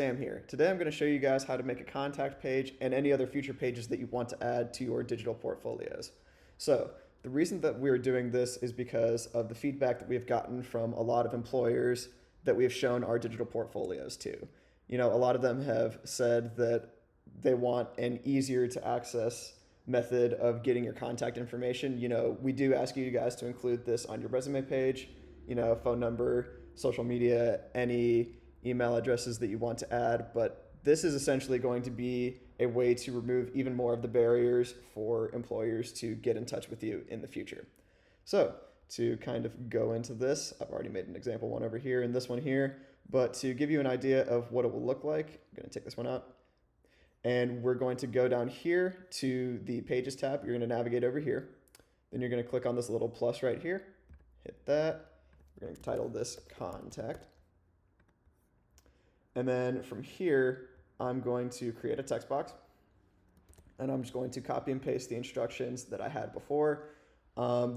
Sam here. Today I'm going to show you guys how to make a contact page and any other future pages that you want to add to your digital portfolios. So the reason that we're doing this is because of the feedback that we've gotten from a lot of employers that we have shown our digital portfolios to. You know, a lot of them have said that they want an easier to access method of getting your contact information. You know, we do ask you guys to include this on your resume page, you know, phone number, social media, any email addresses that you want to add, but this is essentially going to be a way to remove even more of the barriers for employers to get in touch with you in the future. So to kind of go into this, I've already made an example one over here and this one here, but to give you an idea of what it will look like, I'm going to take this one out. And we're going to go down here to the Pages tab. You're going to navigate over here. Then you're going to click on this little plus right here. Hit that. We're going to title this Contact. And then from here, I'm going to create a text box. And I'm just going to copy and paste the instructions that I had before.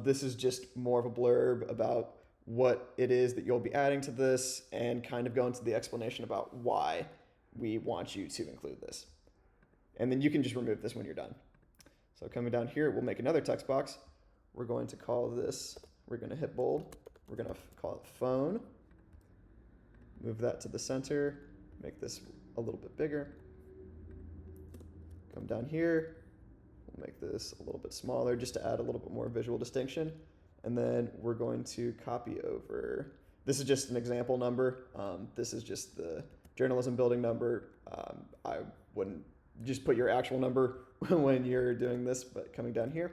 This is just more of a blurb about what it is that you'll be adding to this and kind of go into the explanation about why we want you to include this. And then you can just remove this when you're done. So coming down here, we'll make another text box. We're going to call this, we're going to hit bold. We're going to call it phone. Move that to the center, make this a little bit bigger. Come down here, we'll make this a little bit smaller just to add a little bit more visual distinction. And then we're going to copy over, this is just an example number. This is just the journalism building number. I wouldn't just put your actual number when you're doing this, but coming down here.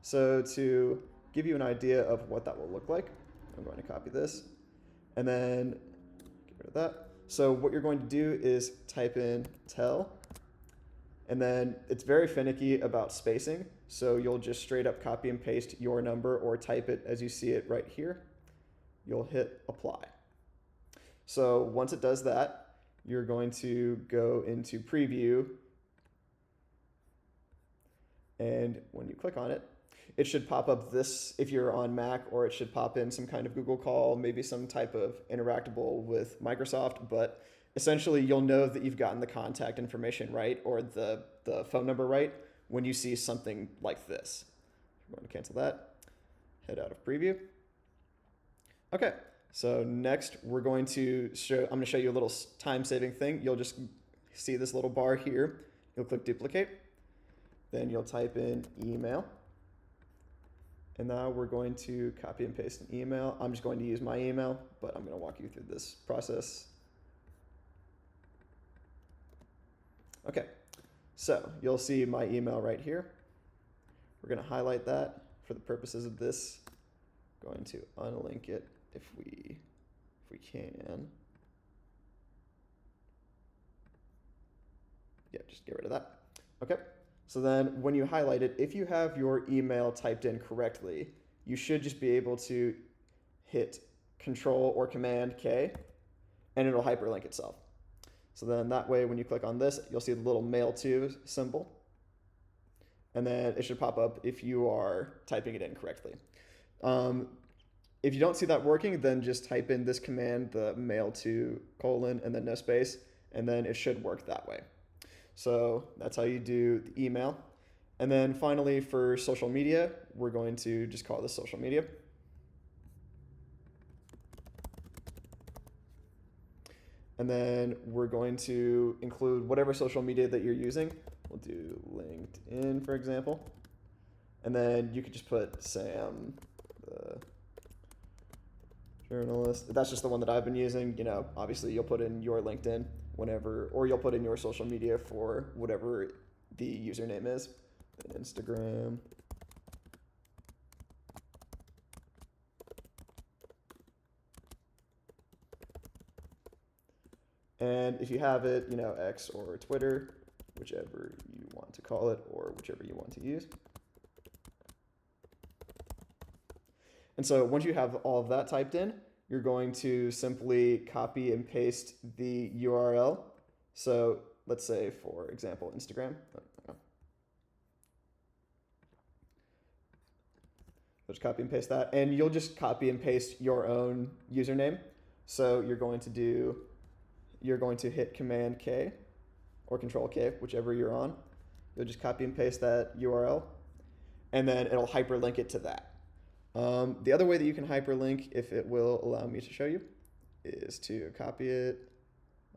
So to give you an idea of what that will look like, I'm going to copy this and then get rid of that. So what you're going to do is type in tell, and then it's very finicky about spacing. So you'll just straight up copy and paste your number or type it as you see it right here. You'll hit apply. So once it does that, you're going to go into preview. And when you click on it, it should pop up this if you're on Mac, or it should pop in some kind of Google call, maybe some type of interactable with Microsoft. But essentially, you'll know that you've gotten the contact information right or the phone number right when you see something like this. I'm going to cancel that, head out of preview. Okay, so next we're going to I'm going to show you a little time-saving thing. You'll just see this little bar here. You'll click duplicate. Then you'll type in email. And now we're going to copy and paste an email. I'm just going to use my email, but I'm going to walk you through this process. Okay, so you'll see my email right here. We're going to highlight that for the purposes of this. Going to unlink it if we can. Yeah, just get rid of that. Okay. So then when you highlight it, if you have your email typed in correctly, you should just be able to hit Control or Command K, and it'll hyperlink itself. So then that way, when you click on this, you'll see the little mail to symbol. And then it should pop up if you are typing it in correctly. If you don't see that working, then just type in this command, the mail to : and then no space, and then it should work that way. So that's how you do the email. And then finally for social media, we're going to just call this social media. And then we're going to include whatever social media that you're using. We'll do LinkedIn, for example. And then you could just put Sam, the journalist. That's just the one that I've been using. You know, obviously you'll put in your LinkedIn whenever, or you'll put in your social media for whatever the username is. Then Instagram. And if you have it, you know, X or Twitter, whichever you want to call it, or whichever you want to use. And so once you have all of that typed in, you're going to simply copy and paste the URL. So let's say, for example, Instagram. Just copy and paste that, and you'll just copy and paste your own username. So you're going to do you're going to hit Command K or Control K, whichever you're on. You'll just copy and paste that URL, and then it'll hyperlink it to that. The other way that you can hyperlink, if it will allow me to show you, is to copy it.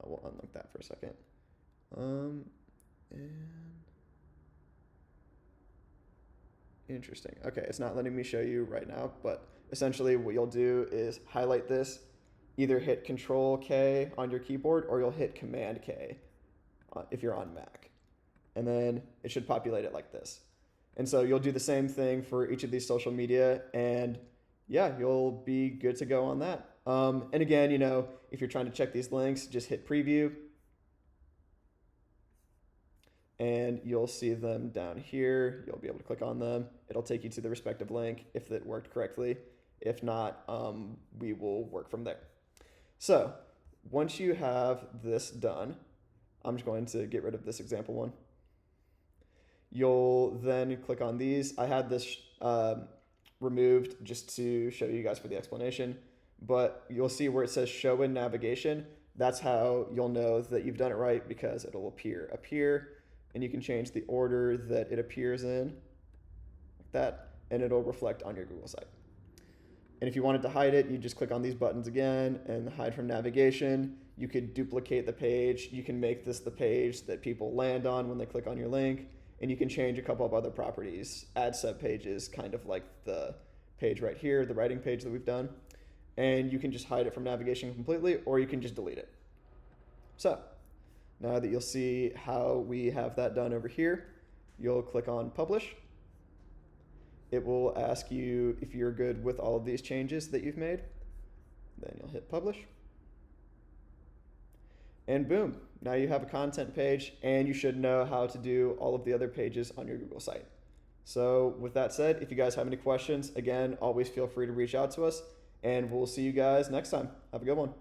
I will unlink that for a second. And interesting. Okay, it's not letting me show you right now, but essentially what you'll do is highlight this, either hit Control K on your keyboard, or you'll hit Command K if you're on Mac. And then it should populate it like this. And so you'll do the same thing for each of these social media, and yeah, you'll be good to go on that. And again, you know, if you're trying to check these links, just hit preview, and you'll see them down here. You'll be able to click on them. It'll take you to the respective link if it worked correctly. If not, we will work from there. So once you have this done, I'm just going to get rid of this example one. You'll then click on these. I had this removed just to show you guys for the explanation, but you'll see where it says show in navigation. That's how you'll know that you've done it right, because it'll appear up here, and you can change the order that it appears in, like that, and it'll reflect on your Google site. And if you wanted to hide it, you just click on these buttons again and hide from navigation. You could duplicate the page. You can make this the page that people land on when they click on your link. And you can change a couple of other properties, add sub pages, kind of like the page right here, the writing page that we've done. And you can just hide it from navigation completely, or you can just delete it. So now that you'll see how we have that done over here, you'll click on publish. It will ask you if you're good with all of these changes that you've made. Then you'll hit publish. And boom, now you have a content page, and you should know how to do all of the other pages on your Google site. So with that said, if you guys have any questions, again, always feel free to reach out to us, and we'll see you guys next time. Have a good one.